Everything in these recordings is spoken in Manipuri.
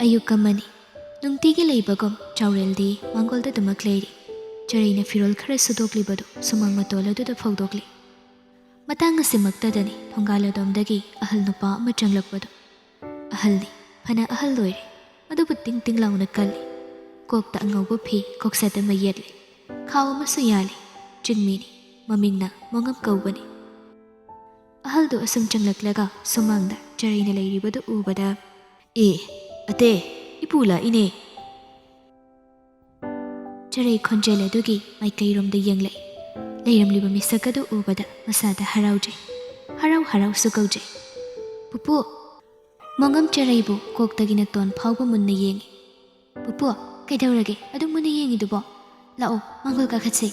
ꯑꯌꯨꯛ ꯑꯃꯅꯤ ꯅꯨꯡꯇꯤꯒꯤ ꯂꯩꯕꯒꯨꯝ ꯆꯥꯎꯔꯦꯜꯗꯤ ꯃꯥꯡꯒꯣꯜꯗꯗꯨꯃꯛ ꯂꯩꯔꯤ. ꯆꯔꯩꯅ ꯐꯤꯔꯣꯜ ꯈꯔ ꯁꯨꯗꯣꯛꯂꯤꯕꯗꯨ ꯁꯨꯃꯥꯡ ꯃꯇꯣꯜ ꯑꯗꯨꯗ ꯐꯧꯗꯣꯛꯂꯤ. ꯃꯇꯥꯡ ꯑꯁꯤꯃꯛꯇꯗꯅꯤ ꯊꯣꯡꯒꯥꯜ ꯑꯗꯣꯝꯗꯒꯤ ꯑꯍꯜ ꯅꯨꯄꯥ ꯑꯃ ꯆꯪꯂꯛꯄꯗꯨ. ꯑꯍꯜꯅꯤ, ꯐꯅ ꯑꯍꯜ ꯑꯣꯏꯔꯦ, ꯑꯗꯨꯕꯨ ꯇꯤꯡ ꯇꯤꯡ ꯂꯥꯎꯅ ꯀꯜꯂꯤ. ꯀꯣꯛꯇ ꯑꯉꯧꯕ ꯐꯤ ꯀꯣꯛꯁꯦꯠ ꯑꯃ ꯌꯦꯠꯂꯤ. ꯈꯥꯎ ꯑꯃꯁꯨ ꯌꯥꯜꯂꯤ. ꯆꯤꯡꯃꯤꯅꯤ, ꯃꯃꯤꯡꯅ ꯃꯣꯡꯉꯝ ꯀꯧꯕꯅꯤ. ꯑꯍꯜꯗꯨ ꯑꯁꯨꯝ ꯆꯪꯂꯛꯂꯒ ꯁꯨꯃꯥꯡꯗ ꯆꯔꯩꯅ ꯂꯩꯔꯤꯕꯗꯨ ꯎꯕꯗ, "ꯑꯦ, ꯑꯇꯦ, ꯏꯄꯨ ꯂꯥꯛꯏꯅꯦ." ꯆꯔꯩ ꯈꯣꯟꯖꯦꯜ ꯑꯗꯨꯒꯤ ꯃꯥꯏꯀꯩꯔꯣꯝꯗ ꯌꯦꯡꯂꯛꯏ. ꯂꯩꯔꯝꯂꯤꯕ ꯃꯤꯁꯛ ꯑꯗꯨ ꯎꯕꯗ ꯃꯁꯥꯗ ꯍꯔꯥꯎꯖꯩ. ꯍꯔꯥꯎ ꯍꯔꯥꯎꯁꯨ ꯀꯧꯖꯩ, "ꯄꯨꯄꯨ." ꯃꯣꯡꯉꯝ ꯆꯔꯩꯕꯨ ꯀꯣꯛꯇꯒꯤꯅ ꯇꯣꯟ ꯐꯥꯎꯕ ꯃꯨꯟꯅ ꯌꯦꯡꯉꯤ. "ꯄꯨꯄꯨ, ꯀꯩꯗꯧꯔꯒꯦ ꯑꯗꯨꯝ ꯃꯨꯟꯅ ꯌꯦꯡꯉꯤꯗꯨꯕꯣ? ꯂꯥꯛꯑꯣ, ꯃꯥꯡꯒꯣꯜ ꯀꯥꯈꯠꯁꯤ."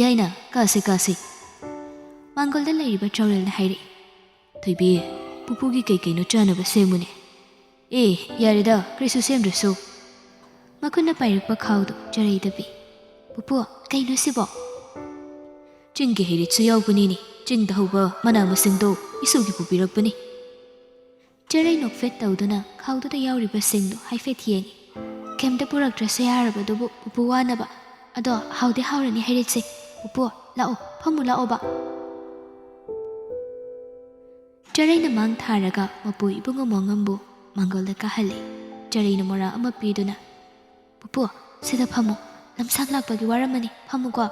"ꯌꯥꯏꯅ, ꯀꯥꯁꯤ ꯀꯥꯁꯤ." ꯃꯥꯡꯒꯣꯜꯗ ꯂꯩꯔꯤꯕ ꯆꯥꯎꯔꯦꯜꯅ ꯍꯥꯏꯔꯛꯏ. "ꯊꯣꯏꯕꯤ, ꯄꯨꯄꯨꯒꯤ ꯀꯩꯀꯩꯅꯣ ꯆꯥꯅꯕ ꯁꯦꯝꯃꯨꯅꯦ." "ꯑꯦ, ꯌꯥꯔꯦꯗ, ꯀꯔꯤꯁꯨ ꯁꯦꯝꯗ꯭ꯔꯁꯨ." ꯃꯈꯨꯠꯅ ꯄꯥꯏꯔꯛꯄ ꯈꯥꯎꯗꯨ ꯆꯔꯩꯗ ꯄꯤ. "ꯄꯨꯄꯨ, ꯀꯩꯅꯣ ꯁꯤꯕꯣ?" "ꯆꯤꯡꯒꯤ ꯍꯩꯔꯤꯠꯁꯨ ꯌꯥꯎꯕꯅꯤꯅꯦ. ꯆꯤꯡꯗ ꯍꯧꯕ ꯃꯅꯥ ꯃꯁꯤꯡꯗꯣ ꯏꯁꯨꯒꯤ ꯄꯨꯕꯤꯔꯛꯄꯅꯤ." ꯆꯔꯩ ꯅꯣꯛꯐꯦꯠ ꯇꯧꯗꯨꯅ ꯈꯥꯎꯗꯨꯗ ꯌꯥꯎꯔꯤꯕꯁꯤꯡꯗꯨ ꯍꯥꯏꯐꯦꯠ ꯌꯦꯡꯉꯤ. ꯀꯩꯝꯇ ꯄꯨꯔꯛꯇ꯭ꯔꯁꯨ ꯌꯥꯔꯕꯗꯨꯕꯨ ꯄꯨꯄꯨ ꯋꯥꯅꯕ. ꯑꯗꯣ ꯍꯥꯎꯗꯤ ꯍꯥꯎꯔꯅꯤ ꯍꯩꯔꯤꯠꯁꯦ. ꯄꯨꯄꯨ, ꯂꯥꯛꯑꯣ, ꯐꯝꯃꯨ ꯂꯥꯛꯑꯣꯕ." ꯆꯔꯩꯅ ꯃꯥꯡ ꯊꯥꯔꯒ ꯃꯄꯨ ꯏꯕꯨꯡꯉꯣ ꯃꯣꯡꯉꯝꯕꯨ ꯃꯥꯡꯒꯣꯜꯗ ꯀꯥꯍꯜꯂꯤ. ꯆꯔꯩꯅ ꯃꯣꯔꯥ ꯑꯃ ꯄꯤꯗꯨꯅ, "ꯄꯨꯄꯨ, ꯁꯤꯗ ꯐꯝꯃꯨ. ꯂꯝꯁꯥꯡ ꯂꯥꯛꯄꯒꯤ ꯋꯥꯔꯝꯃꯅꯤ, ꯐꯝꯃꯨꯀꯣ."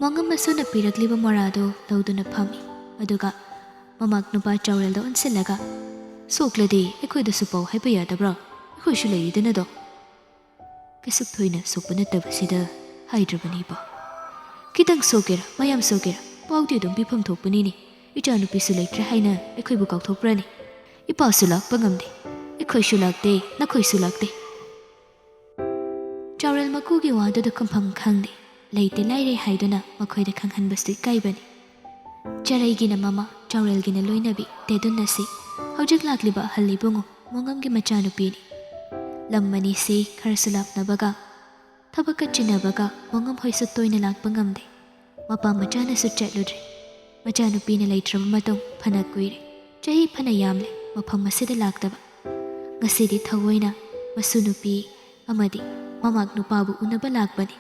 ꯃꯣꯡꯉꯝ ꯃꯁꯨꯅ ꯄꯤꯔꯛꯂꯤꯕ ꯃꯣꯔꯥꯗꯨ ꯂꯧꯗꯨꯅ ꯐꯝꯃꯤ. ꯑꯗꯨꯒ ꯃꯃꯥꯛ ꯅꯨꯄꯥ ꯆꯥꯎꯔꯦꯜꯗ ꯑꯣꯟꯁꯤꯜꯂꯒ, "ꯁꯣꯛꯂꯗꯤ ꯑꯩꯈꯣꯏꯗꯁꯨ ꯄꯥꯎ ꯍꯥꯏꯕ ꯌꯥꯗꯕ꯭ꯔꯥ? ꯑꯩꯈꯣꯏꯁꯨ ꯂꯩꯔꯤꯗꯅꯗꯣ." "ꯀꯩꯁꯨ ꯊꯣꯏꯅ ꯁꯣꯛꯄ ꯅꯠꯇꯕꯁꯤꯗ ꯍꯥꯏꯗ꯭ꯔꯕꯅꯤꯕ. ꯈꯤꯇꯪ ꯁꯣꯛꯀꯦꯔꯥ ꯃꯌꯥꯝ ꯁꯣꯛꯀꯦꯔꯥ ꯄꯥꯎꯗꯤ ꯑꯗꯨꯝ ꯄꯤꯐꯝ ꯊꯣꯛꯄꯅꯤꯅꯦ. ꯏꯆꯥꯅꯨꯄꯤꯁꯨ ꯂꯩꯇ꯭ꯔꯦ ꯍꯥꯏꯅ ꯑꯩꯈꯣꯏꯕꯨ ꯀꯥꯎꯊꯣꯛꯄ꯭ꯔꯅꯤ? ꯏꯄꯥꯁꯨ ꯂꯥꯛꯄ ꯉꯝꯗꯦ, ꯑꯩꯈꯣꯏꯁꯨ ꯂꯥꯛꯇꯦ, ꯅꯈꯣꯏꯁꯨ ꯂꯥꯛꯇꯦ." ꯆꯥꯎꯔꯦꯜ ꯃꯀꯨꯒꯤ ꯋꯥꯗꯨꯗ ꯈꯨꯝꯐꯝ ꯈꯪꯗꯦ. ꯂꯩꯇꯦ ꯂꯥꯏꯔꯦ ꯍꯥꯏꯗꯨꯅ ꯃꯈꯣꯏꯗ ꯈꯪꯍꯟꯕꯁꯨ ꯏꯀꯥꯏꯕꯅꯤ. ꯆꯔꯩꯒꯤꯅ ꯃꯃꯥ, ꯆꯥꯎꯔꯦꯜꯒꯤꯅ ꯂꯣꯏꯅꯕꯤ ꯇꯦꯗꯨꯟ ꯑꯁꯤ ꯍꯧꯖꯤꯛ ꯂꯥꯛꯂꯤꯕ ꯑꯍꯜ ꯏꯕꯨꯡꯉꯣ ꯃꯣꯡꯉꯝꯒꯤ ꯃꯆꯥꯅꯨꯄꯤꯅꯤ. ꯂꯝ ꯑꯅꯤꯁꯤ ꯈꯔꯁꯨ ꯂꯥꯞꯅꯕꯒ ꯊꯕꯛꯀ ꯆꯤꯟꯅꯕꯒ ꯃꯣꯡꯉꯝ ꯍꯣꯏꯁꯨ ꯇꯣꯏꯅ ꯂꯥꯛꯄ ꯉꯝꯗꯦ. ꯃꯄꯥ ꯃꯆꯥꯅꯁꯨ ꯆꯠꯂꯨꯗ꯭ꯔꯦ. ꯃꯆꯥꯅꯨꯄꯤꯅ ꯂꯩꯇ꯭ꯔꯕ ꯃꯇꯨꯡ ꯐꯅ ꯀꯨꯏꯔꯦ, ꯆꯍꯤ ꯐꯅ ꯌꯥꯝꯂꯦ ꯃꯐꯝ ꯑꯁꯤꯗ ꯂꯥꯛꯇꯕ. ꯉꯁꯤꯗꯤ ꯊꯑꯣꯏꯅ ꯃꯁꯨ ꯅꯨꯄꯤ ꯑꯃꯗꯤ ꯃꯃꯥꯛ ꯅꯨꯄꯥꯕꯨ ꯎꯅꯕ ꯂꯥꯛꯄꯅꯤ.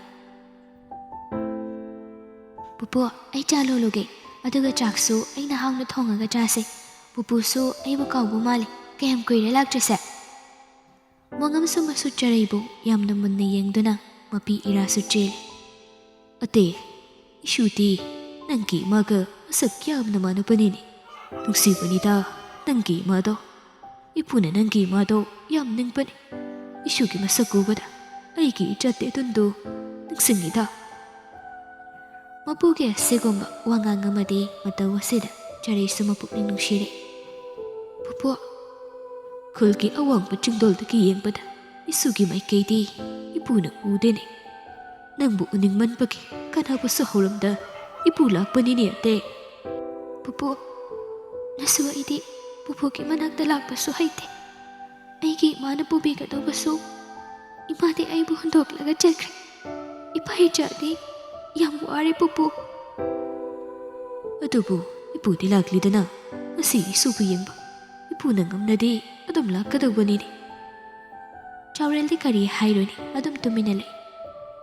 "ꯄꯨꯄꯨ, ꯑꯩ ꯆꯥ ꯂꯣꯜꯂꯨꯒꯦ, ꯑꯗꯨꯒ ꯆꯥꯛꯁꯨ ꯑꯩꯅ ꯍꯥꯎꯅ ꯊꯣꯡꯉꯒ ꯆꯥꯁꯦ. ꯄꯨꯄꯨꯁꯨ ꯑꯩꯕꯨ ꯀꯥꯎꯕ ꯃꯥꯜꯂꯤ, ꯀꯌꯥꯝ ꯀꯨꯏꯔꯦ ꯂꯥꯛꯇ꯭ꯔꯤꯁꯦ." ꯃꯣꯡꯉꯝꯁꯨ ꯃꯁꯨ ꯆꯔꯩꯕꯨ ꯌꯥꯝꯅ ꯃꯨꯟꯅ ꯌꯦꯡꯗꯨꯅ ꯃꯄꯤ ꯏꯔꯥꯁꯨ ꯆꯦꯜꯂꯤ. "ꯑꯇꯦ, ꯏꯁꯨꯗꯤ ꯅꯪꯒꯤ ꯏꯃꯥꯒ ꯃꯁꯛ ꯌꯥꯝꯅ ꯃꯥꯟꯅꯕꯅꯤꯅꯦ. ꯅꯨꯡꯁꯤꯕꯅꯤꯗ ꯅꯪꯒꯤ ꯏꯃꯥꯗꯣ. ꯏꯄꯨꯅ ꯅꯪꯒꯤ ꯏꯃꯥꯗꯣ ꯌꯥꯝ ꯅꯤꯡꯕꯅꯤ. ꯏꯁꯨꯒꯤ ꯃꯁꯛ ꯎꯕꯗ ꯑꯩꯒꯤ ꯏꯆꯥ ꯇꯦꯗꯨꯟꯗꯨ ꯅꯤꯡꯁꯤꯡꯉꯤꯗ." ꯃꯄꯨꯒꯤ ꯑꯁꯤꯒꯨꯝꯕ ꯋꯥꯉꯥꯡ ꯑꯃꯗꯤ ꯃꯇꯧ ꯑꯁꯤꯗ ꯆꯔꯩꯁꯨ ꯃꯄꯨꯛꯅꯤꯡ ꯅꯨꯡꯁꯤꯔꯦ. "ꯄꯨꯄꯨ, ꯈꯨꯜꯒꯤ ꯑꯋꯥꯡꯕ ꯆꯤꯡꯗꯣꯜꯗꯒꯤ ꯌꯦꯡꯕꯗ ꯏꯁꯨꯒꯤ ꯃꯥꯏꯀꯩꯗꯤ ꯏꯄꯨꯅ ꯎꯗꯦꯅꯦ. ꯅꯪꯕꯨ ꯎꯅꯤꯡꯃꯟꯕꯒꯤ ꯀꯅꯥꯕꯨꯁꯨ ꯍꯧꯔꯝꯗ ꯏꯄꯨ ꯂꯥꯛꯄꯅꯤꯅꯦ ꯑꯇꯦ." "ꯄꯨꯄꯨ, ꯅꯁꯨ ꯑꯩꯗꯤ ꯄꯨꯄꯨꯒꯤ ꯃꯅꯥꯛꯇ ꯂꯥꯛꯄꯁꯨ ꯍꯩꯇꯦ. ꯑꯩꯒꯤ ꯏꯃꯥꯅ ꯄꯨꯕꯤꯒꯗꯧꯕꯁꯨ ꯏꯃꯥꯗꯤ ꯑꯩꯕꯨ ꯍꯨꯟꯗꯣꯛꯂꯒ ꯆꯠꯈ꯭ꯔꯦ. ꯏꯄꯥ ꯏꯆꯥꯗꯤ ꯌꯥꯝ ꯋꯥꯔꯦ ꯄꯨꯄꯨ." "ꯑꯗꯨꯕꯨ ꯏꯄꯨꯗꯤ ꯂꯥꯛꯂꯤꯗꯅ ꯉꯁꯤ ꯏꯁꯨꯕꯨ ꯌꯦꯡꯕ. ꯏꯄꯨꯅ ꯉꯝꯅꯗꯤ ꯑꯗꯨꯝ ꯂꯥꯛꯀꯗꯧꯕꯅꯤꯅꯦ." ꯆꯥꯎꯔꯦꯜꯗꯤ ꯀꯔꯤ ꯍꯥꯏꯔꯨꯅꯤ, ꯑꯗꯨꯝ ꯇꯨꯃꯤꯟꯅ ꯂꯩ.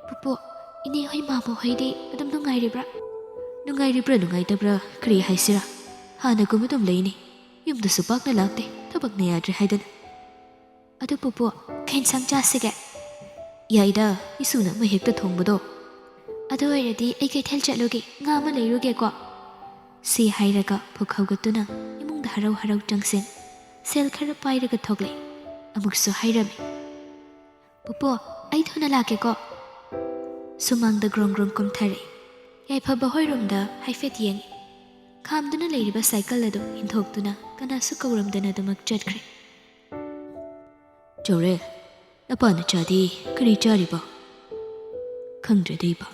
"ꯄꯨꯄꯨ, ꯏꯅꯦ ꯍꯣꯏ ꯃꯥꯃ ꯍꯣꯏꯗꯤ ꯑꯗꯨꯝ ꯅꯨꯡꯉꯥꯏꯔꯤꯕ꯭ꯔꯥ?" "ꯅꯨꯡꯉꯥꯏꯔꯤꯕ꯭ꯔꯥ ꯅꯨꯡꯉꯥꯏꯇꯕ꯭ꯔꯥ ꯀꯔꯤ ꯍꯥꯏꯁꯤꯔꯥ, ꯍꯥꯟꯅꯒꯨꯝ ꯑꯗꯨꯝ ꯂꯩꯅꯤ. ꯌꯨꯝꯗꯁꯨ ꯄꯥꯛꯅ ꯂꯥꯛꯇꯦ, ꯊꯕꯛꯅ ꯌꯥꯗ꯭ꯔꯦ ꯍꯥꯏꯗꯅ." "ꯑꯗꯨ ꯄꯨꯄꯨ, ꯀꯩ ꯏꯟꯁꯥꯡ ꯆꯥꯁꯤꯒꯦ?" "ꯌꯥꯏꯗ, ꯏꯁꯨꯅ ꯑꯃ ꯍꯦꯛꯇ ꯊꯣꯡꯕꯗꯣ." "ꯑꯗꯨ ꯑꯣꯏꯔꯗꯤ ꯑꯩ ꯀꯩꯊꯦꯜ ꯆꯠꯂꯨꯒꯦ, ꯉꯥ ꯑꯃ ꯂꯩꯔꯨꯒꯦꯀꯣ." ꯁꯤ ꯍꯥꯏꯔꯒ ꯄꯨꯛ ꯍꯧꯒꯠꯇꯨꯅ ꯏꯃꯨꯡꯗ ꯍꯔꯥꯎ ꯍꯔꯥꯎ ꯆꯪꯁꯤꯟ ꯁꯦꯜ ꯈꯔ ꯄꯥꯏꯔꯒ ꯊꯣꯛꯂꯛꯏ. ꯑꯃꯨꯛꯁꯨ ꯍꯥꯏꯔꯝꯃꯤ, "ꯄꯨꯄꯨ, ꯑꯩ ꯊꯨꯅ ꯂꯥꯛꯀꯦꯀꯣ." ꯁꯨꯃꯥꯡꯗ ꯒ꯭ꯔꯣꯡ ꯒ꯭ꯔꯣꯡ ꯀꯨꯝꯊꯔꯛꯏ. ꯌꯥꯏꯐꯕ ꯍꯣꯏꯔꯣꯝꯗ ꯍꯥꯏꯐꯦꯠ ꯌꯦꯡꯉꯤ. ꯈꯥꯝꯗꯨꯅ ꯂꯩꯔꯤꯕ ꯁꯥꯏꯀꯜ ꯑꯗꯨ ꯏꯟꯊꯣꯛꯇꯨꯅ ꯀꯅꯥꯁꯨ ꯀꯧꯔꯝꯗꯅ ꯑꯗꯨꯃꯛ ꯆꯠꯈ꯭ꯔꯦ. "ꯆꯥꯎꯔꯦꯜ, ꯅꯄꯥ ꯅꯆꯥꯗꯤ ꯀꯔꯤ ꯆꯥꯔꯤꯕ?" "ꯈꯪꯗ꯭ꯔꯦꯗꯩꯕ,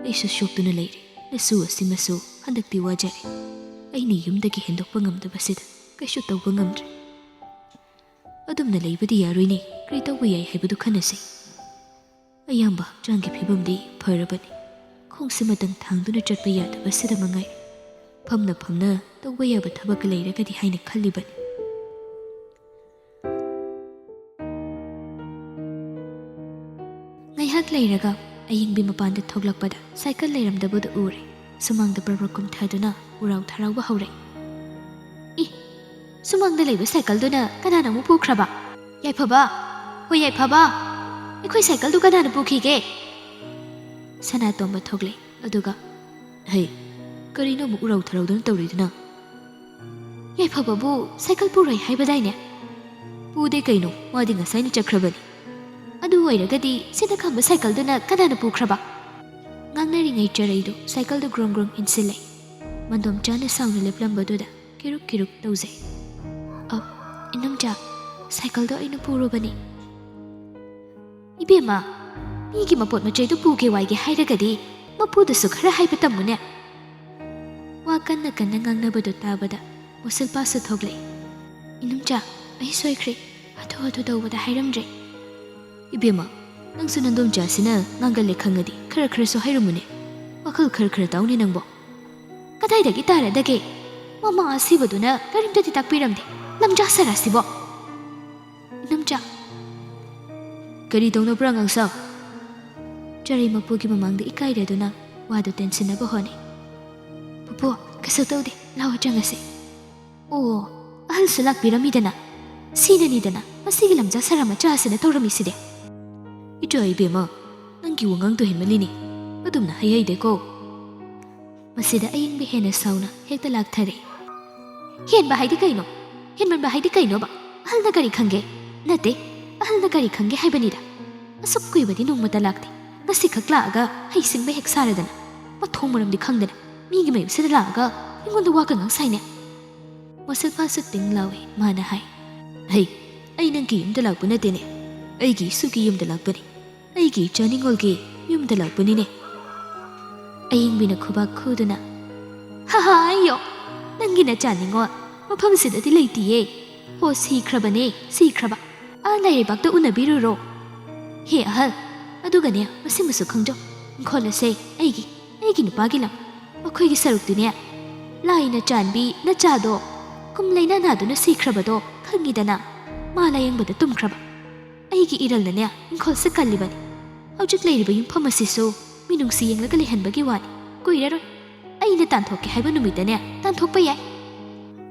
ꯑꯩꯁꯨ ꯁꯣꯛꯇꯨꯅ ꯂꯩꯔꯤ. ꯅꯁꯨ ꯑꯁꯤꯃꯁꯨ ꯍꯟꯗꯛꯇꯤ ꯋꯥꯖꯔꯦ. ꯑꯩꯅ ꯌꯨꯝꯗꯒꯤ ꯍꯦꯟꯗꯣꯛꯄ ꯉꯝꯗꯕꯁꯤꯗ ꯀꯩꯁꯨ ꯇꯧꯕ ꯉꯝꯗ꯭ꯔꯦ. ꯑꯗꯨꯝꯅ ꯂꯩꯕꯗꯤ ꯌꯥꯔꯣꯏꯅꯦ, ꯀꯔꯤ ꯇꯧꯕ ꯌꯥꯏ ꯍꯥꯏꯕꯗꯨ ꯈꯟꯅꯁꯤ." "ꯑꯌꯥꯝꯕ ꯍꯛꯆꯥꯡꯒꯤ ꯐꯤꯕꯝꯗꯤ ꯐꯔꯕꯅꯤ. ꯈꯣꯡꯁꯤꯃꯇꯪ ꯊꯥꯡꯗꯨꯅ ꯆꯠꯄ ꯌꯥꯗꯕꯁꯤꯗ ꯃꯉꯥꯏ. ꯐꯝꯅ ꯐꯝꯅ ꯇꯧꯕ ꯌꯥꯕ ꯊꯕꯛ ꯂꯩꯔꯒꯗꯤ ꯍꯥꯏꯅ ꯈꯜꯂꯤꯕꯅꯤ." ꯉꯥꯏꯍꯥꯛ ꯂꯩꯔꯒ ꯑꯌꯤꯡꯕꯤ ꯃꯄꯥꯟꯗ ꯊꯣꯛꯂꯛꯄꯗ ꯁꯥꯏꯀꯜ ꯂꯩꯔꯝꯗꯕꯗꯨ ꯎꯔꯦ. ꯁꯨꯃꯥꯡꯗ ꯕ꯭ꯔꯕ꯭ꯔ ꯀꯨꯝꯊꯗꯨꯅ ꯎꯔꯥꯎ ꯊꯔꯥꯎꯕ ꯍꯧꯔꯦ. ꯏ, ꯁꯨꯃꯥꯡꯗ ꯂꯩꯕ ꯁꯥꯏꯀꯜꯗꯨꯅ ꯀꯅꯥꯅ ꯑꯃꯨꯛ ꯄꯨꯈ꯭ꯔꯕ? ꯌꯥꯏꯐꯕ, ꯍꯣꯏ ꯌꯥꯏꯐꯕ, ꯑꯩꯈꯣꯏ ꯁꯥꯏꯀꯜꯗꯨ ꯀꯅꯥꯅ ꯄꯨꯈꯤꯒꯦ? ꯁꯅꯥꯇꯣꯝꯕ ꯊꯣꯛꯂꯦ. ꯑꯗꯨꯒ ꯍꯩ, ꯀꯔꯤꯅꯣ ꯑꯃꯨꯛ ꯎꯔꯥꯎ ꯊꯔꯥꯎꯗꯨꯅ ꯇꯧꯔꯤꯗꯨꯅ? ꯌꯥꯏꯐꯕꯕꯨ ꯁꯥꯏꯀꯜ ꯄꯨꯔꯣꯏ ꯍꯥꯏꯕꯗꯥꯏꯅꯦ? ꯄꯨꯗꯦ ꯀꯩꯅꯣ, ꯃꯥꯗꯤ ꯉꯁꯥꯏꯅ ꯆꯠꯈ꯭ꯔꯕꯅꯤ. ꯑꯗꯨ ꯑꯣꯏꯔꯒꯗꯤ ꯁꯤꯗ ꯈꯝꯕ ꯁꯥꯏꯀꯜꯗꯨꯅ ꯀꯅꯥꯅ ꯄꯨꯈ꯭ꯔꯕ? ꯉꯥꯡꯅꯔꯤꯉꯩ ꯆꯔꯩꯗꯨ ꯁꯥꯏꯀꯜꯗꯨ ꯒ꯭ꯔꯣꯡ ꯒ꯭ꯔꯣꯡ ꯏꯟꯁꯤꯜꯂꯦ. ꯃꯟꯗꯣꯝꯆꯥꯅ ꯁꯥꯎꯅ ꯂꯦꯞꯂꯝꯕꯗꯨꯗ ꯀꯤꯔꯨꯛ ꯀꯤꯔꯨꯛ ꯇꯧꯖꯩ. ꯏꯅꯝꯆꯥ, ꯁꯥꯏꯀꯜꯗꯣ ꯑꯩꯅ ꯄꯨꯔꯨꯕꯅꯤ. ꯏꯕꯦꯝꯃ, ꯃꯤꯒꯤ ꯃꯄꯣꯠ ꯃꯆꯩꯗꯨ ꯄꯨꯒꯦ ꯋꯥꯏꯒꯦ ꯍꯥꯏꯔꯒꯗꯤ ꯃꯄꯨꯗꯁꯨ ꯈꯔ ꯍꯥꯏꯕ ꯇꯝꯃꯨꯅꯦ. ꯋꯥ ꯀꯟꯅ ꯀꯟꯅ ꯉꯥꯡꯅꯕꯗꯨ ꯇꯥꯕꯗ ꯃꯣꯁꯜꯄꯥꯁꯨ ꯊꯣꯛꯂꯛꯏ. ꯏꯅꯝꯆꯥ, ꯑꯩ ꯁꯣꯏꯈ꯭ꯔꯦ. ꯍꯥꯊꯨ ꯍꯥꯊꯨ ꯇꯧꯕꯗ ꯍꯥꯏꯔꯝꯗ꯭ꯔꯦ. ꯏꯕꯦꯝꯃ, ꯅꯪꯁꯨ ꯅꯟꯗꯣꯝꯆꯥꯁꯤꯅ ꯉꯥꯡꯒꯜꯂꯦ ꯈꯪꯉꯗꯤ ꯈꯔ ꯈꯔꯁꯨ ꯍꯥꯏꯔꯝꯃꯨꯅꯦ. ꯋꯥꯈꯜ ꯈꯔ ꯈꯔ ꯇꯧꯅꯦ ꯅꯪꯕꯣ. ꯀꯗꯥꯏꯗꯒꯤ ꯇꯥꯔꯗꯒꯦ? ꯃꯃꯥ ꯑꯁꯤꯕꯗꯨꯅ ꯀꯔꯤꯝꯇꯗꯤ ꯇꯥꯛꯄꯤꯔꯝꯗꯦ. ꯂꯝꯖꯥ ꯁꯔꯥꯁꯤꯕꯣ. ꯏꯅꯝꯆꯥ. ꯀꯔꯤ ꯇꯧꯅꯕ꯭ꯔꯥ ꯑꯉꯥꯡꯁꯥ? ꯆꯔꯩ ꯃꯄꯨꯒꯤ ꯃꯃꯥꯡꯗ ꯏꯀꯥꯏꯔꯗꯨꯅ ꯋꯥꯗꯨ ꯇꯦꯟꯁꯤꯟꯅꯕ ꯍꯣꯠꯅꯩ. ꯄꯨꯄꯨ, ꯀꯩꯁꯨ ꯇꯧꯗꯦ. ꯂꯥꯎ ꯆꯪꯉꯁꯤ. ꯑꯣ, ꯑꯍꯜꯁꯨ ꯂꯥꯛꯄꯤꯔꯝꯃꯤꯗꯅ. ꯁꯤꯅꯅꯤꯗꯅ ꯃꯁꯤꯒꯤ ꯂꯝꯖꯥ ꯁꯔꯥ ꯃꯆꯥ ꯑꯁꯤꯅ ꯇꯧꯔꯝꯃꯤꯁꯤꯗꯤ. ꯏꯆꯥ ꯏꯕꯦꯝꯃ, ꯅꯪꯒꯤ ꯋꯥꯉꯥꯡꯗꯣ ꯍꯦꯟꯃꯜꯂꯤꯅꯤ. ꯑꯗꯨꯝꯅ ꯍꯩꯍꯩꯗꯦꯀꯣ. ꯃꯁꯤꯗ ꯑꯌꯤꯡꯕ ꯍꯦꯟꯅ ꯁꯥꯎꯅ ꯍꯦꯛꯇ ꯂꯥꯛꯊꯔꯦ. ꯍꯦꯟꯕ ꯍꯥꯏꯗꯤ ꯀꯩꯅꯣ? ꯍꯦꯟꯃꯟꯕ ꯍꯥꯏꯗꯤ ꯀꯩꯅꯣꯕ? ꯑꯍꯜꯅ ꯀꯔꯤ ꯈꯪꯒꯦ? ꯅꯠꯇꯦ, ꯑꯍꯜꯅ ꯀꯔꯤ ꯈꯪꯒꯦ ꯍꯥꯏꯕꯅꯤꯗ. ꯑꯁꯨꯛ ꯀꯨꯏꯕꯗꯤ ꯅꯣꯡꯃꯇ ꯂꯥꯛꯇꯦ. ꯉꯁꯤꯈꯛ ꯂꯥꯛꯑꯒ ꯍꯩꯁꯤꯡꯕ ꯍꯦꯛ ꯁꯥꯔꯗꯅ ꯃꯊꯣꯡ ꯃꯔꯝꯗꯤ ꯈꯪꯗꯅ ꯃꯤꯒꯤ ꯃꯌꯨꯝꯁꯤꯗ ꯂꯥꯛꯑꯒ ꯑꯩꯉꯣꯟꯗ ꯋꯥ ꯉꯥꯡ ꯁꯥꯏꯅꯦ. ꯃꯣꯁꯜꯄꯥꯁꯨ ꯇꯤꯡ ꯂꯥꯎꯏ. ꯃꯥꯅ ꯍꯥꯏ. ꯍꯩ, ꯑꯩ ꯅꯪꯒꯤ ꯌꯨꯝꯗ ꯂꯥꯛꯄ ꯅꯠꯇꯦꯅꯦ. ꯑꯩꯒꯤ ꯏꯁꯨꯒꯤ ꯌꯨꯝꯗ ꯂꯥꯛꯄꯅꯤ. ꯑꯩꯒꯤ ꯏꯆꯥ ꯅꯤꯡꯉꯣꯜꯒꯤ ꯌꯨꯝꯗ ꯂꯥꯛꯄꯅꯤꯅꯦ. ꯑꯌꯤꯡꯕꯤꯅ ꯈꯨꯕꯥꯛ ꯈꯨꯗꯨꯅ ꯍꯥꯍꯥ ꯑꯩꯌꯣ, ꯅꯪꯒꯤ ꯅꯆꯥ ꯅꯤꯡꯉꯣꯜ ꯃꯐꯝꯁꯤꯗꯗꯤ ꯂꯩꯇꯤꯌꯦ. ꯍꯣ, ꯁꯤꯈ꯭ꯔꯕꯅꯦ, ꯁꯤꯈ꯭ꯔꯕ. ꯂꯩꯔꯩꯕꯥꯛꯇ ꯎꯅꯕꯤꯔꯨꯔꯣ. ꯍꯦ ꯑꯍꯜ, ꯑꯗꯨꯒꯅꯦ ꯃꯁꯤꯃꯁꯨ ꯈꯪꯖꯧ. ꯏꯪꯈꯣꯜ ꯑꯁꯦ ꯑꯩꯒꯤ ꯅꯨꯄꯥꯒꯤ ꯂꯝ. ꯃꯈꯣꯏꯒꯤ ꯁꯔꯨꯛꯇꯤꯅꯦ ꯂꯥꯏꯅ ꯆꯥꯟꯕꯤ ꯅꯆꯥꯗꯣ ꯀꯨꯝ ꯂꯩꯅꯥ ꯅꯥꯗꯨꯅ ꯁꯤꯈ꯭ꯔꯕꯗꯣ ꯈꯪꯉꯤꯗꯅ. ꯃꯥ ꯂꯥꯌꯦꯡꯕꯗ ꯇꯨꯝꯈ꯭ꯔꯕ. ꯑꯩꯒꯤ ꯏꯔꯜꯅꯅꯦ ꯏꯪꯈꯣꯜꯁꯦ ꯀꯜꯂꯤꯕꯅꯤ. ꯍꯧꯖꯤꯛ ꯂꯩꯔꯤꯕ ꯌꯨꯝꯐꯝ ꯑꯁꯤꯁꯨ ꯃꯤꯅꯨꯡꯁꯤ ꯌꯦꯡꯂꯒ ꯂꯩꯍꯟꯕꯒꯤ ꯋꯥꯅꯤ. ꯀꯨꯏꯔꯔꯣꯏ ꯑꯩꯅ ꯇꯥꯟꯊꯣꯛꯀꯦ ꯍꯥꯏꯕ ꯅꯨꯃꯤꯠꯇꯅꯦ ꯇꯥꯟꯊꯣꯛꯄ ꯌꯥꯏ.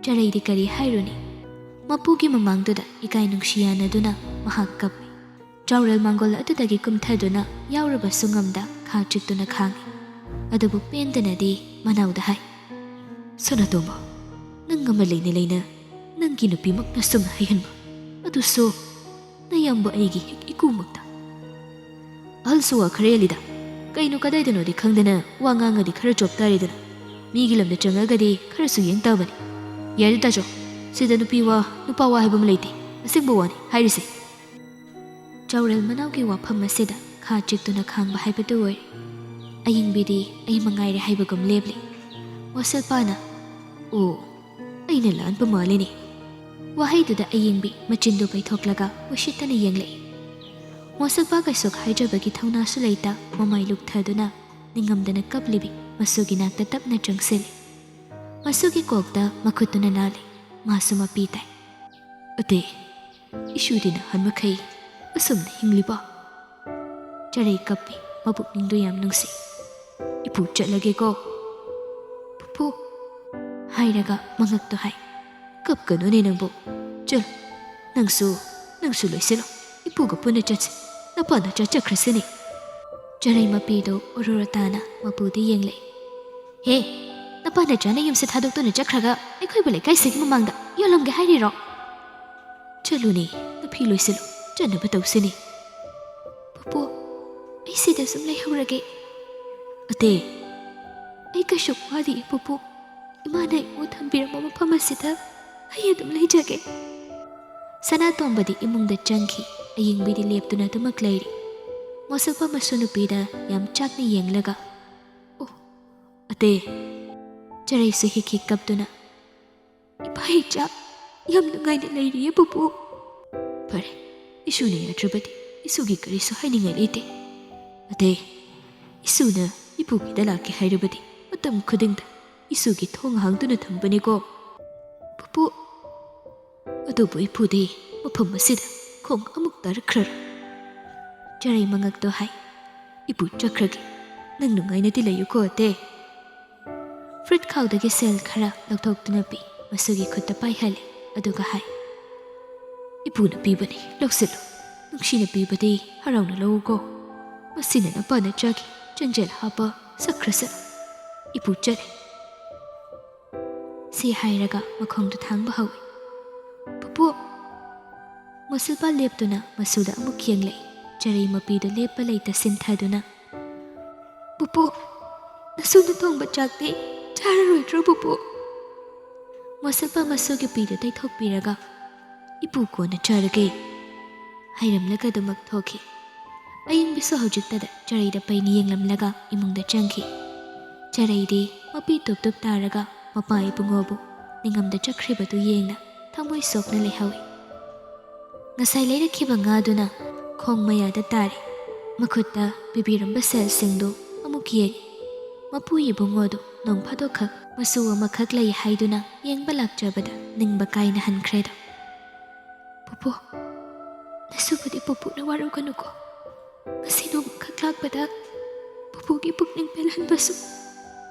ꯆꯔꯩꯗꯤ ꯀꯔꯤ ꯍꯥꯏꯔꯨꯅꯤ. ꯃꯄꯨꯒꯤ ꯃꯃꯥꯡꯗꯨꯗ ꯏꯀꯥꯏ ꯅꯨꯡꯁꯤ ꯌꯥꯅꯗꯨꯅ ꯃꯍꯥꯛ ꯀꯞꯄꯤ. ꯆꯥꯎꯔꯦꯜ ꯃꯥꯡꯒꯣꯜ ꯑꯗꯨꯗꯒꯤ ꯀꯨꯝꯊꯗꯨꯅ ꯌꯥꯎꯔꯕꯁꯨ ꯉꯝꯗ ꯈꯥ ꯆꯤꯛꯇꯨꯅ ꯈꯥꯡꯉꯤ. ꯑꯗꯨꯕꯨ ꯄꯦꯟꯗꯅꯗꯤ ꯃꯅꯥꯎꯗ ꯍꯥꯏ. ꯁꯅꯥꯇꯣꯝꯕ, ꯅꯪ ꯑꯃ ꯂꯩꯅ ꯂꯩꯅ ꯅꯪꯒꯤ ꯅꯨꯄꯤꯃꯛꯅ ꯁꯨꯝꯅ ꯍꯩꯍꯟꯕ, ꯑꯗꯨꯁꯨ ꯅꯌꯥꯝꯕ ꯑꯩꯒꯤ ꯍꯦꯛ ꯏꯀꯨꯃꯛꯇ. ꯑꯍꯜꯁꯨ ꯋꯥ ꯈꯔ ꯍꯦꯜꯂꯤꯗ. ꯀꯩꯅꯣ ꯀꯗꯥꯏꯗꯅꯣꯗꯤ ꯈꯪꯗꯅ ꯋꯥ ꯉꯥꯡꯉꯗꯤ ꯈꯔ ꯆꯣꯞꯇꯥꯔꯦꯗꯅ. ꯃꯤꯒꯤ ꯂꯝꯗ ꯆꯪꯉꯒꯗꯤ ꯈꯔꯁꯨ ꯌꯦꯡ ꯇꯥꯕꯅꯤ. ꯌꯥꯔꯦ ꯇꯥꯖꯣ, ꯁꯤꯗ ꯅꯨꯄꯤ ꯋꯥ ꯅꯨꯄꯥ ꯋꯥ ꯍꯥꯏꯕ ꯑꯃ ꯂꯩꯇꯦ. ꯑꯁꯦꯡꯕ ꯋꯥꯅꯤ ꯍꯥꯏꯔꯤꯁꯦ. ꯆꯥꯎꯔꯦꯜ ꯃꯅꯥꯎꯒꯤ ꯋꯥꯐꯝ ꯑꯁꯤꯗ ꯈꯥ ꯆꯤꯛꯇꯨꯅ ꯈꯥꯡꯕ ꯍꯥꯏꯕꯗꯨ ꯑꯣꯏꯔꯦ. ꯑꯌꯤꯡꯕꯤꯗꯤ ꯑꯩ ꯃꯉꯥꯏꯔꯦ ꯍꯥꯏꯕꯒꯨꯝ ꯂꯦꯞꯂꯤ. ꯃꯣꯁꯜꯄꯥꯅ ꯑꯣ, ꯑꯩꯅ ꯂꯥꯟꯕ ꯃꯥꯜꯂꯤꯅꯦ. ꯋꯥꯍꯩꯗꯨꯗ ꯑꯌꯤꯡꯕꯤ ꯃꯆꯤꯟꯗꯨ ꯄꯩꯊꯣꯛꯂꯒ ꯎꯁꯤꯠꯇꯅ ꯌꯦꯡꯂꯛꯏ. ꯃꯣꯁꯜꯄꯥ ꯀꯩꯁꯨ ꯍꯥꯏꯖꯕꯒꯤ ꯊꯧꯅꯥꯁꯨ ꯂꯩꯇ ꯃꯃꯥꯏ ꯂꯨꯛꯊꯗꯨꯅ ꯅꯤꯡꯉꯝꯗꯅ ꯀꯞꯂꯤꯕꯤ ꯃꯁꯨꯒꯤ ꯅꯥꯛꯇ ꯇꯞꯅ ꯆꯪꯁꯤꯜꯂꯤ. ꯃꯁꯨꯒꯤ ꯀꯣꯛꯇ ꯃꯈꯨꯠꯇꯨꯅ ꯅꯥꯜꯂꯤ. ꯃꯥꯁꯨ ꯃꯄꯤ ꯇꯥꯏ. ꯑꯇꯩ, ꯏꯁꯨꯗꯤ ꯅꯍꯥꯟ ꯃꯈꯩ ꯑꯁꯨꯝꯅ ꯍꯤꯡꯂꯤꯕ? ꯆꯔꯩ ꯀꯞꯄꯤ. ꯃꯄꯨꯛꯅꯤꯡꯗꯨ ꯌꯥꯝ ꯅꯨꯡꯁꯤ. ꯏꯄꯨ ꯆꯠꯂꯒꯦꯀꯣ. ꯄꯨꯄꯨ ꯍꯥꯏꯔꯒ ꯃꯉꯛꯇꯨ ꯍꯥꯏ. ꯀꯞꯀꯅꯨꯅꯦ ꯅꯪꯕꯨ. ꯆꯠꯂꯣ, ꯅꯪꯁꯨ ꯂꯣꯏꯁꯤꯜꯂꯣ. ꯏꯄꯨꯒ ꯄꯨꯟꯅ ꯆꯠꯁꯤ. ꯅꯄꯥ ꯅꯆꯥ ꯆꯠꯈ꯭ꯔꯁꯤꯅꯦ. ꯆꯔꯩ ꯃꯄꯤꯗꯨ ꯎꯔꯨꯔ ꯇꯥꯅ ꯃꯄꯨꯗ ꯌꯦꯡꯂꯛꯏ. ꯍꯦ, ꯅꯄꯥ ꯅꯆꯥꯅ ꯌꯨꯝꯁꯦ ꯊꯥꯗꯣꯛꯇꯨꯅ ꯆꯠꯈ꯭ꯔꯒ ꯑꯩꯈꯣꯏꯕꯨ ꯂꯩꯀꯥꯏꯁꯤꯒꯤ ꯃꯃꯥꯡꯗ ꯌꯣꯜꯂꯝꯒꯦ ꯍꯥꯏꯔꯤꯔꯣ? ꯆꯠꯂꯨꯅꯦ, ꯅꯐꯤ ꯂꯣꯏꯁꯤꯜꯂꯣ. ꯆꯠꯅꯕ ꯇꯧꯁꯤꯅꯦ. ꯄꯨꯄꯨ, ꯑꯩ ꯁꯤꯗ ꯁꯨꯝ ꯂꯩꯍꯧꯔꯒꯦ. ꯑꯇꯦ, ꯑꯩ ꯀꯩꯁꯨ ꯋꯥꯗꯤꯌꯦ ꯄꯨꯄꯨ. ꯏꯃꯥꯅ ꯑꯩꯉꯣꯟꯗ ꯊꯝꯕꯤꯔꯝꯕ ꯃꯐꯝ ꯑꯁꯤꯗ ꯑꯩ ꯑꯗꯨꯝ ꯂꯩꯖꯒꯦ. ꯁꯅꯥꯇꯣꯝꯕꯗꯤ ꯏꯃꯨꯡꯗ ꯆꯪꯈꯤ. ꯑꯌꯤꯡꯕꯤꯗꯤ ꯂꯦꯞꯇꯨꯅ ꯑꯗꯨꯃꯛ ꯂꯩꯔꯤ. ꯃꯣꯁꯜꯄꯥ ꯃꯁꯨ ꯅꯨꯄꯤꯗ ꯌꯥꯝ ꯆꯥꯛꯅ ꯌꯦꯡꯂꯒ ꯑꯣ ꯑꯇꯦ. ꯆꯔꯩꯁꯨ ꯍꯤꯛ ꯀꯞꯇꯨꯅ ꯏꯄꯥ ꯏꯆꯥ ꯌꯥꯝ ꯅꯨꯡꯉꯥꯏꯅ ꯂꯩꯔꯤꯌꯦ ꯄꯨꯄꯨ. ꯐꯔꯦ, ꯏꯁꯨꯅ ꯌꯥꯗ꯭ꯔꯕꯗꯤ ꯏꯁꯨꯒꯤ ꯀꯔꯤꯁꯨ ꯍꯥꯏꯅꯤꯡꯉꯥꯏ ꯂꯩꯇꯦ. ꯑꯇꯦ, ꯏꯁꯨꯅ ꯏꯄꯨꯒꯤꯗ ꯂꯥꯛꯀꯦ ꯍꯥꯏꯔꯕꯗꯤ ꯃꯇꯝ ꯈꯨꯗꯤꯡꯗ ꯏꯁꯨꯒꯤ ꯊꯣꯡ ꯍꯥꯡꯗꯨꯅ ꯊꯝꯕꯅꯤꯀꯣ. ꯄꯨꯄꯨ, ꯑꯗꯨꯕꯨ ꯏꯄꯨꯗꯤ ꯃꯐꯝ ꯑꯁꯤꯗ ꯈꯣꯡ ꯑꯃꯨꯛ ꯇꯥꯔꯛꯈ꯭ꯔꯔꯣꯏ. ꯆꯔꯩ ꯃꯉꯛꯇꯣ ꯍꯥꯏ. Ipu chakragi nang nungai na tilayu ko ate. Fruit khawdagi sel khara laukthokduna pi masugi khutta paihale aduga hai. Ipu na pibani lausilu nungsina pibadi harauna lauko. Masina na pa na chagi janjel hapa sakrasa. Ipu chale. Si hairaga makhongdu thangba hawi. Pupu Masulpa leptuna masuda amuk yenglei. Charai mapido lepa leita sinthaduna. Pupu nasuna thongba chakti chararoitro pupu. Masulpa masugi pido taithokpiraga ipu kona charage. Hairamlaga dumak thoki. Aying biso hojiktada charaida paini yenglamlaga imungda changki. Charaidi mapi tup taraga mapa ipungobu ningamda chakribadu yengna thamoi sokna lehawi. Ngasai leirakiba ngaduna khong mayada tare. Makhutta bibiramba selsingdu amuk yengi. Mapu ibungodu nong phadokak masu amakhak lei haiduna yengba lakjabada ningba kaina hankhreda. Pupu nasubadi pupu na waru kanuko. Ngasi nong khak lakbada pupugi pukning pelhanbasu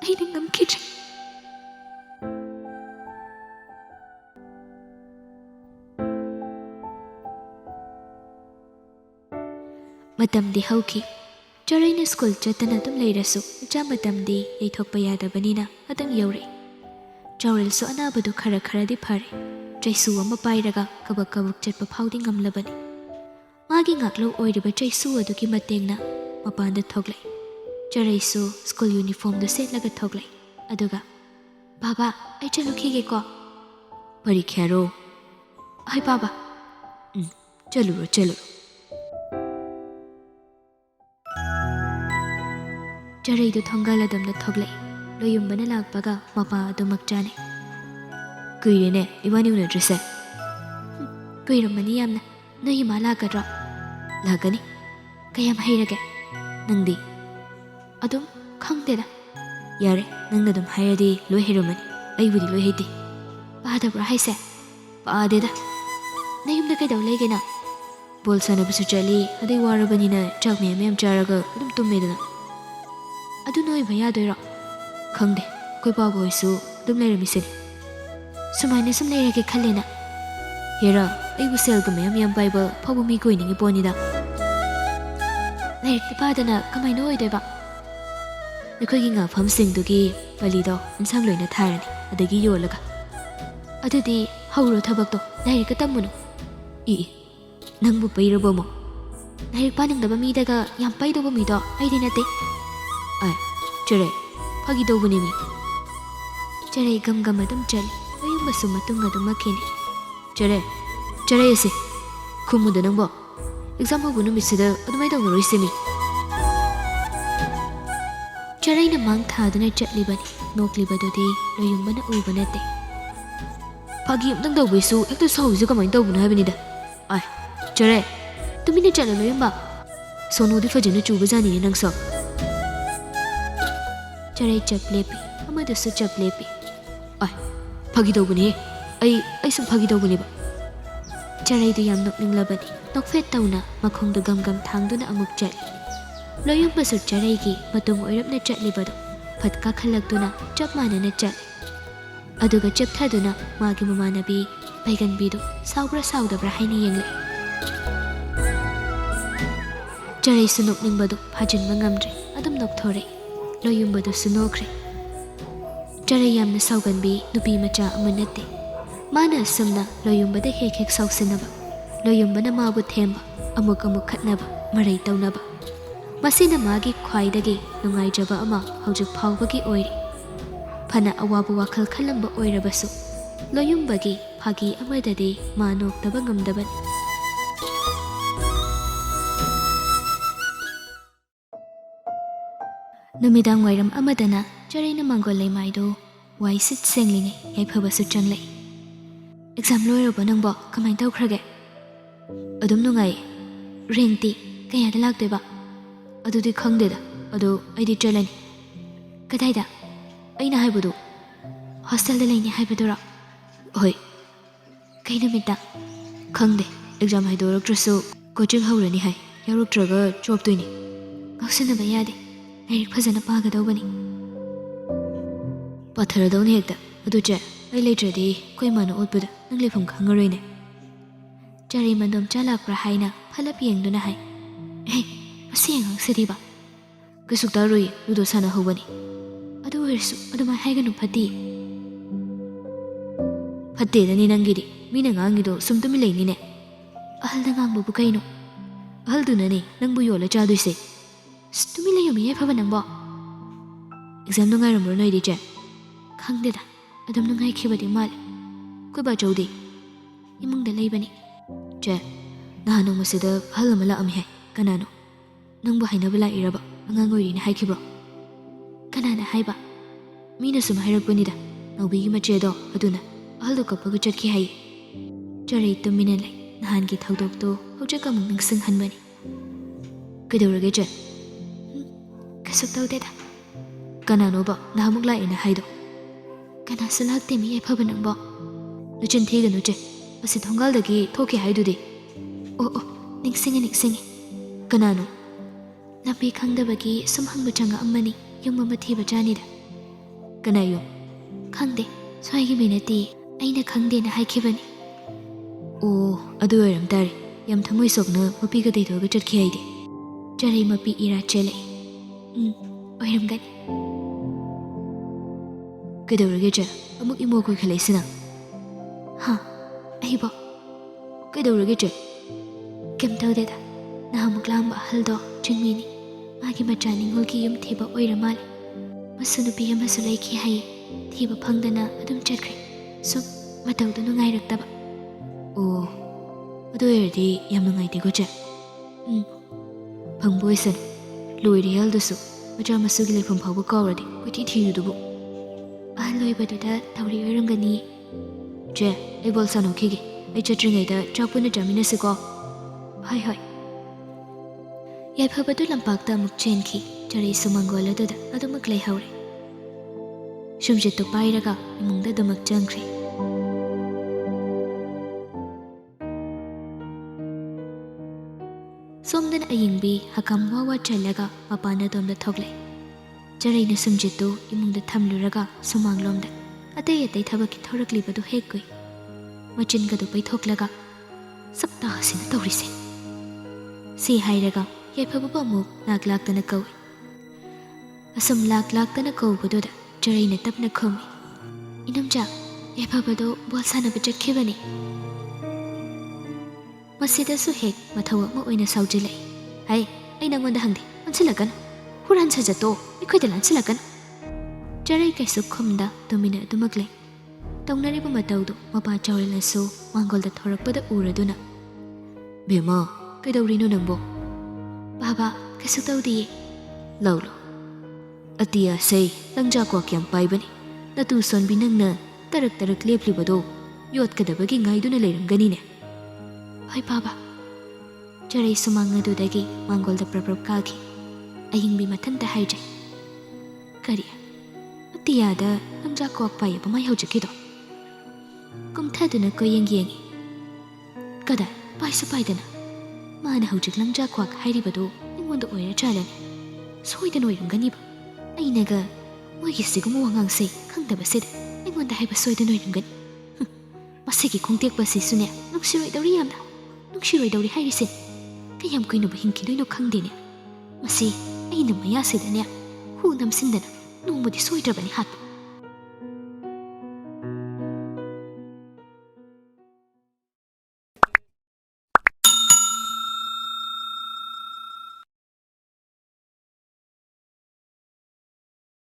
aina ngamkidre. Matamdi hauki. Charaina school chatana tum leirasu cha matamdi yaithokpa yadabanina atang yaure. Chaurel so anabadu khara di phare. Chaisu ama pairaga kabak kabuk chatpa phaudi ngamlabani. Magi ngaklo oiriba chaisu aduki matengna mapanda thoglai. Charaisu school uniform do setlaga thoglai. Aduga Baba ai chalukhige ko. Parikhya ro. Ai baba. Chaluro. Charaidu thongaladamna thoglai. Loyumbana lakpaga mapa adumak chane. Kuirene ibani unadrese. Kuiramani yamna noyi ma lakadra. Lagani. Kayam hairage. Nangdi. Adum khangdeda. Yare nangna dum hairadi loi hirumani. Aibudi loi hiti. Paadabra haise. Paadeda. Nayumda kaidaw legena. Bolsana bisu chali adai warabanina chak miyam charaga adum tummedana. Adu noi baya doira. Khangde koi baba hoisu dum leiramisini. Sumaina sum leirage khallena. Hera aibu selga miyam baiba phabu mi koiningi ponida. Leirti padana kamaina oidoiba. Nakoigi nga famsingdugi balido insang loina tharani adagi yolaga. Adudi hauro thabakto leirika tammunu. Nangbu pairabomo. Leirik paningdaba midaga yam paidoba mido aidi nate. Ai, Charai, phagi doguni mi. Charai gam adum chali, ayum basu matung adum makini. Charai ase, khumuda nangbo. Exam hobu numisida adumai dogno isemi. Charai na mang thaduna chatlibani, noklibadudi loyumbana ubanate. Phagi amtang dogbisu ekta sauju kamain dogno habinida. Ai, Charai, tumina chala loyumba. Sonodi fajina chubajani nangso. Charai chaplepi, amadasu chaplepi. Ai, phagi doguni. Ai sum phagi doguni ba. Charai du yam nokninglabani. Nokfet tauna makhongda gam thangduna amuk chali. Loyum basu charai gi matung oirapna chatlibado. Phatka khalakduna chapmanana chali. Aduga chapthaduna magi mamanabi baiganbidu saubra saudabra haini yengle. Charai su nokningbado phajinba ngamdre adum nokthore. Loyumbadu sunokre. Charai yamna sauganbi nupi macha amanate. Mana asumna loyumbada hek sausinaba. Loyumbana mabu themba amuk khatnaba marai taunaba. Masina magi khwaidagi nungaijaba ama hojik phawbagi oiri. Phana awabu wakhal khalamba oirabasu. Loyumbagi phagi amadadi manokdaba ngamdaban. Numidang wairam amadana Charaina mangol lay maido wai sit senglingi yaipabasu changlay. Exam loiraba nangbo kamain tawkhrage. Adum nungai rengti kayada lakdeba. Adudi khangdeda adu aidi chalani. Kadaida aina haibudu hostel da layni haibadura. Hoi kay numita khangde exam haidorak trasu coaching haurani hai yaruk traga job tuini. ꯉꯥꯎꯁꯤꯟꯅꯕ ꯌꯥꯗꯦ ꯂꯥꯏꯔꯤꯛ ꯐꯖꯅ ꯄꯥꯒꯗꯧꯕꯅꯤ ꯄꯥꯊꯔꯗꯧꯅꯤ ꯍꯦꯛꯇ ꯑꯗꯨ ꯆꯦ ꯑꯩ ꯂꯩꯇ꯭ꯔꯗꯤ ꯑꯩꯈꯣꯏ ꯏꯃꯥꯅ ꯑꯣꯠꯄꯗ ꯅꯪ ꯂꯩꯐꯝ ꯈꯪꯉꯔꯣꯏꯅꯦ ꯆꯔꯩ ꯃꯟꯗꯣꯝꯆꯥ ꯂꯥꯛꯄ꯭ꯔꯥ ꯍꯥꯏꯅ ꯐꯂꯞ ꯌꯦꯡꯗꯨꯅ ꯍꯥꯏ ꯃꯁꯤ ꯑꯉꯥꯡꯁꯤꯗꯤꯕ ꯀꯩꯁꯨ ꯇꯥꯔꯣꯏꯌꯦ ꯂꯨꯗꯣ ꯁꯥꯟꯅꯍꯧꯕꯅꯤ ꯑꯗꯨ ꯑꯣꯏꯔꯁꯨ ꯑꯗꯨꯃꯥꯏꯅ ꯍꯥꯏꯒꯅꯨ ꯐꯠꯇꯦ ꯐꯠꯇꯦꯗꯅꯤ ꯅꯪꯒꯤꯗꯤ ꯃꯤꯅ ꯉꯥꯡꯉꯤꯗꯣ ꯁꯨꯝ ꯇꯨꯃꯤꯟ ꯂꯩꯅꯤꯅꯦ ꯑꯍꯜꯅ ꯉꯥꯡꯕꯕꯨ ꯀꯩꯅꯣ ꯑꯍꯜꯗꯨꯅꯅꯦ ꯅꯪꯕꯨ ꯌꯣꯜꯂ ꯆꯥꯗꯣꯏꯁꯦ ꯇꯨꯃꯤꯟ ꯂꯩꯌꯣ ꯃꯤꯌꯥꯏꯐꯕ ꯅꯪꯕꯣ ꯑꯦꯛꯖꯥꯝ ꯅꯨꯡꯉꯥꯏꯔꯝꯕ꯭ꯔꯣ ꯅꯣꯏꯗꯤ ꯆꯦ ꯈꯪꯗꯦꯗ ꯑꯗꯨꯝ ꯅꯨꯡꯉꯥꯏꯈꯤꯕꯗꯤ ꯃꯥꯜꯂꯦ ꯑꯩꯈꯣꯏ ꯕꯥꯆꯧꯗꯤ ꯏꯃꯨꯡꯗ ꯂꯩꯕꯅꯤ ꯆꯦ ꯅꯍꯥꯟ ꯅꯣꯡꯃꯁꯤꯗ ꯑꯍꯜ ꯑꯃ ꯂꯥꯛꯑꯝꯃꯤ ꯍꯥꯏ ꯀꯅꯥꯅꯣ ꯅꯪꯕꯨ ꯍꯥꯏꯅꯕ ꯂꯥꯛꯏꯔꯕ ꯑꯉꯥꯡ ꯑꯣꯏꯔꯤꯅ ꯍꯥꯏꯈꯤꯕ꯭ꯔꯣ ꯀꯅꯥꯅ ꯍꯥꯏꯕ ꯃꯤꯅ ꯁꯨꯝ ꯍꯥꯏꯔꯛꯄꯅꯤꯗ ꯅꯥꯎꯕꯤꯒꯤ ꯃꯆꯦꯗꯣ ꯑꯗꯨꯅ ꯑꯍꯜꯗꯣ ꯀꯞꯄꯒ ꯆꯠꯈꯤ ꯍꯥꯏꯌꯦ ꯆꯔꯩ ꯇꯨꯃꯤꯟꯅ ꯂꯩ ꯅꯍꯥꯟꯒꯤ ꯊꯧꯗꯣꯛꯇꯣ ꯍꯧꯖꯤꯛ ꯑꯃꯨꯛ ꯅꯤꯡꯁꯤꯡꯍꯟꯕꯅꯤ ꯀꯩꯗꯧꯔꯒꯦ ꯆꯦ ꯀꯩꯁꯨ ꯇꯧꯗꯦꯗ ꯀꯅꯥꯅꯣꯕ ꯅꯍꯥꯟꯃꯨꯛ ꯂꯥꯛꯑꯦꯅ ꯍꯥꯏꯗꯣ ꯀꯅꯥꯁꯨ ꯂꯥꯛꯇꯦ ꯃꯤ ꯌꯥꯏꯐꯕ ꯅꯪꯕꯣ ꯅꯆꯤꯟ ꯊꯤꯒꯅꯨ ꯆꯦ ꯑꯁꯤ ꯊꯣꯡꯒꯥꯜꯗꯒꯤ ꯊꯣꯛꯈꯤ ꯍꯥꯏꯗꯨꯗꯤ ꯑꯣ ꯅꯤꯡꯁꯤꯡꯉꯦ ꯀꯅꯥꯅꯣ ꯂꯝꯕꯤ ꯈꯪꯗꯕꯒꯤ ꯁꯨꯝ ꯍꯪꯕ ꯆꯪꯉꯛꯑꯝꯕꯅꯤ ꯌꯨꯝ ꯑꯃ ꯊꯤꯕ ꯖꯥꯅꯤꯗ ꯀꯅꯥ ꯌꯨꯝ ꯈꯪꯗꯦ ꯁ꯭ꯋꯥꯏꯒꯤ ꯃꯤ ꯅꯠꯇꯦ ꯑꯩꯅ ꯈꯪꯗꯦꯅ ꯍꯥꯏꯈꯤꯕꯅꯤ ꯑꯣ ꯑꯗꯨ ꯑꯣꯏꯔꯝ ꯇꯥꯔꯦ ꯌꯥꯝ ꯊꯃꯣꯏ ꯁꯣꯛꯅ ꯃꯄꯤꯒ ꯇꯩꯊꯣꯛꯑꯒ ꯆꯠꯈꯤ ꯍꯥꯏꯗꯤ ꯆꯔꯩ ꯃꯄꯤ ꯏꯔꯥ ꯆꯦꯜꯂꯛꯏ ꯑꯣꯏꯔꯝꯒꯅꯤ ꯀꯩꯗꯧꯔꯒꯦ ꯆꯦ ꯑꯃꯨꯛ ꯏꯃꯣ ꯀꯣꯏꯈꯠꯂꯛꯏꯁꯤꯅ ꯑꯩꯕꯣ ꯀꯩꯗꯧꯔꯒꯦ ꯆꯦ ꯀꯩꯝ ꯇꯧꯗꯦꯗ ꯅꯍꯥꯟꯃꯨꯛ ꯂꯥꯛꯑꯝꯕ ꯑꯍꯜꯗꯣ ꯆꯤꯡꯃꯤꯅꯤ ꯃꯥꯒꯤ ꯃꯆꯥ ꯅꯤꯡꯉꯣꯜꯒꯤ ꯌꯨꯝ ꯊꯤꯕ ꯑꯣꯏꯔ ꯃꯥꯜꯂꯦ ꯃꯁꯨ ꯅꯨꯄꯤ ꯑꯃꯁꯨ ꯂꯩꯈꯤ ꯍꯥꯏꯌꯦ ꯊꯤꯕ ꯐꯪꯗꯅ ꯑꯗꯨꯝ ꯆꯠꯈ꯭ꯔꯦ ꯁꯨꯝ ꯃꯇꯧꯗꯣ ꯅꯨꯡꯉꯥꯏꯔꯛꯇꯕ ꯑꯣ ꯑꯗꯨ ꯑꯣꯏꯔꯗꯤ ꯌꯥꯝ ꯅꯨꯡꯉꯥꯏꯇꯦꯀꯣ ꯆꯦ ꯐꯪꯕ ꯑꯣꯏꯁꯅꯨ ꯂꯣꯏꯔꯦ ꯑꯍꯜꯗꯨꯁꯨ ꯃꯆꯥ ꯃꯁꯨꯒꯤ ꯂꯩꯐꯝ ꯐꯥꯎꯕ ꯀꯥꯎꯔꯗꯤ ꯀꯣꯏꯊꯤ ꯊꯤꯔꯨꯗꯨꯕꯨ ꯑꯍꯜ ꯑꯣꯏꯕꯗꯨꯗ ꯊꯧꯔꯤ ꯑꯣꯏꯔꯝꯒꯅꯤ ꯆꯦ ꯑꯩ ꯕꯣꯜ ꯁꯥꯟꯅꯈꯤꯒꯦ ꯑꯩ ꯆꯠꯇ꯭ꯔꯤꯉꯩꯗ ꯆꯥꯛ ꯄꯨꯟꯅ ꯆꯥꯃꯤꯟꯅꯁꯤꯀꯣ ꯍꯣꯏ ꯌꯥꯏꯐꯕꯗꯨ ꯂꯝꯄꯥꯛꯇ ꯑꯃꯨꯛ ꯆꯦꯟꯈꯤ ꯆꯔꯩꯁꯨ ꯃꯪꯒꯣꯜ ꯑꯗꯨꯗ ꯑꯗꯨꯃꯛ ꯂꯩꯍꯧꯔꯦ ꯁꯨꯝꯆꯤꯠꯇꯨ ꯄꯥꯏꯔꯒ ꯏꯃꯨꯡꯗ ꯑꯗꯨꯃꯛ ꯆꯪꯈ꯭ꯔꯦ ꯁꯣꯝꯗꯅ ꯑꯌꯤꯡꯕꯤ ꯍꯀꯝ ꯋꯥ ꯆꯜꯂꯒ ꯃꯄꯥꯟ ꯑꯗꯣꯝꯗ ꯊꯣꯛꯂꯛꯏ ꯆꯔꯩꯅ ꯁꯨꯝꯆꯤꯠꯇꯨ ꯏꯃꯨꯡꯗ ꯊꯝꯂꯨꯔꯒ ꯁꯨꯃꯥꯡꯂꯣꯝꯗ ꯑꯇꯩ ꯊꯕꯛꯀꯤ ꯊꯧꯔꯛꯂꯤꯕꯗꯨ ꯍꯦꯛ ꯀꯨꯏ ꯃꯆꯤꯟꯒꯗꯨ ꯄꯩꯊꯣꯛꯂꯒ ꯁꯞꯇꯥꯁꯤꯅ ꯇꯧꯔꯤꯁꯦ ꯁꯤ ꯍꯥꯏꯔꯒ ꯌꯥꯏꯐꯕꯕꯨ ꯑꯃꯨꯛ ꯂꯥꯛꯇꯅ ꯀꯧꯏ ꯑꯁꯨꯝ ꯂꯥꯛꯇꯅ ꯀꯧꯕꯗꯨꯗ ꯆꯔꯩꯅ ꯇꯞꯅ ꯈꯨꯝꯃꯤ ꯏꯅꯝꯆꯥ ꯌꯥꯏꯐꯕꯗꯣ ꯕꯣꯜ ꯁꯥꯟꯅꯕ ꯆꯠꯈꯤꯕꯅꯤ ꯃꯁꯤꯗꯁꯨ ꯍꯦꯛ ꯃꯊꯧ ꯑꯃ ꯑꯣꯏꯅ ꯁꯥꯎꯖꯤꯜꯂꯛꯏ ꯑꯩ ꯅꯪꯉꯣꯟꯗ ꯍꯪꯗꯦ ꯑꯣꯟꯁꯤꯜꯂꯛꯀꯅꯨ ꯍꯨꯔꯥꯟ ꯁꯖꯠꯇꯣ ꯑꯩꯈꯣꯏꯗ ꯂꯥꯟꯁꯤꯜꯂꯛꯀꯅꯨ ꯆꯔꯩ ꯀꯩꯁꯨ ꯈꯨꯝꯗ ꯇꯨꯃꯤꯟꯅ ꯑꯗꯨꯃꯛ ꯂꯩ ꯇꯧꯅꯔꯤꯕ ꯃꯇꯧꯗꯨ ꯃꯄꯥ ꯆꯥꯎꯔꯦꯜꯅꯁꯨ ꯃꯥꯡꯒꯣꯜꯗ ꯊꯣꯔꯛꯄꯗ ꯎꯔꯗꯨꯅ ꯕꯦꯝꯃ ꯀꯩꯗꯧꯔꯤꯅꯣ ꯅꯪꯕꯣ ꯕꯥꯕꯥ ꯀꯩꯁꯨ ꯇꯧꯗꯤꯌꯦ ꯂꯧ ꯑꯇꯤꯌꯥꯁꯦ ꯂꯪꯖꯥ ꯀ꯭ꯋꯥꯛ ꯌꯥꯝ ꯄꯥꯏꯕꯅꯤ ꯅꯇꯨ ꯁꯣꯟꯕꯤ ꯅꯪꯅ ꯇꯔꯛ ꯂꯦꯞꯂꯤꯕꯗꯣ ꯌꯣꯠꯀꯗꯕꯒꯤ ꯉꯥꯏꯗꯨꯅ ꯂꯩꯔꯝꯒꯅꯤꯅꯦ ꯍꯣꯏ ꯕꯥꯕꯥ ꯆꯔꯩ ꯁꯨꯃꯥꯡ ꯑꯗꯨꯗꯒꯤ ꯃꯥꯡꯒꯣꯜꯗ ꯄ꯭ꯔꯞ ꯀꯥꯈꯤ ꯑꯌꯤꯡꯕꯤ ꯃꯊꯟꯇ ꯍꯥꯏꯖꯩ ꯀꯔꯤ ꯑꯇꯤꯌꯥꯗ ꯂꯪꯖꯥ ꯀ꯭ꯋꯥꯛ ꯄꯥꯏꯌꯦꯕ ꯃꯥꯏ ꯍꯧꯖꯤꯛꯀꯤꯗꯣ ꯀꯨꯝꯊꯗꯨꯅ ꯀꯣꯌꯦꯡ ꯌꯦꯡꯉꯤ ꯀꯗꯥꯏ ꯄꯥꯏꯁꯨ ꯄꯥꯏꯗꯅ ꯃꯥꯅ ꯍꯧꯖꯤꯛ ꯂꯪꯖꯥ ꯀ꯭ꯋꯥꯛ ꯍꯥꯏꯔꯤꯕꯗꯣ ꯑꯩꯉꯣꯟꯗ ꯑꯣꯏꯔ ꯆꯥꯜꯂꯅꯤ ꯁꯣꯏꯗꯅ ꯑꯣꯏꯔꯝꯒꯅꯤꯕ ꯑꯩꯅꯒ ꯃꯣꯏꯒꯤ ꯁꯤꯒꯨꯝꯕ ꯋꯥꯉꯥꯡꯁꯦ ꯈꯪꯗꯕꯁꯤꯗ ꯑꯩꯉꯣꯟꯗ ꯍꯥꯏꯕ ꯁꯣꯏꯗꯅ ꯑꯣꯏꯔꯝꯒꯅꯤ ꯃꯁꯤꯒꯤ ꯈꯣꯡꯇꯦꯛꯄꯁꯤꯁꯨꯅꯦ ꯅꯨꯡꯁꯤꯔꯣꯏꯗꯧꯔꯤ ꯌꯥꯝꯅ ꯅꯨꯡꯁꯤꯔꯣꯏꯗꯧꯔꯤ ꯍꯥꯏꯔꯤꯁꯦ ꯀꯌꯥꯝ ꯀꯨꯏꯅꯕꯨ ꯍꯤꯡꯈꯤꯗꯣꯏꯅꯣ ꯈꯪꯗꯦꯅꯦ ꯃꯁꯤ ꯑꯩꯅ ꯃꯌꯥꯁꯤꯗꯅꯦ ꯍꯨ ꯅꯝꯁꯤꯟꯗꯅ ꯅꯣꯡꯃꯗꯤ ꯁꯣꯏꯗ꯭ꯔꯕꯅꯤ ꯍꯥꯠꯄ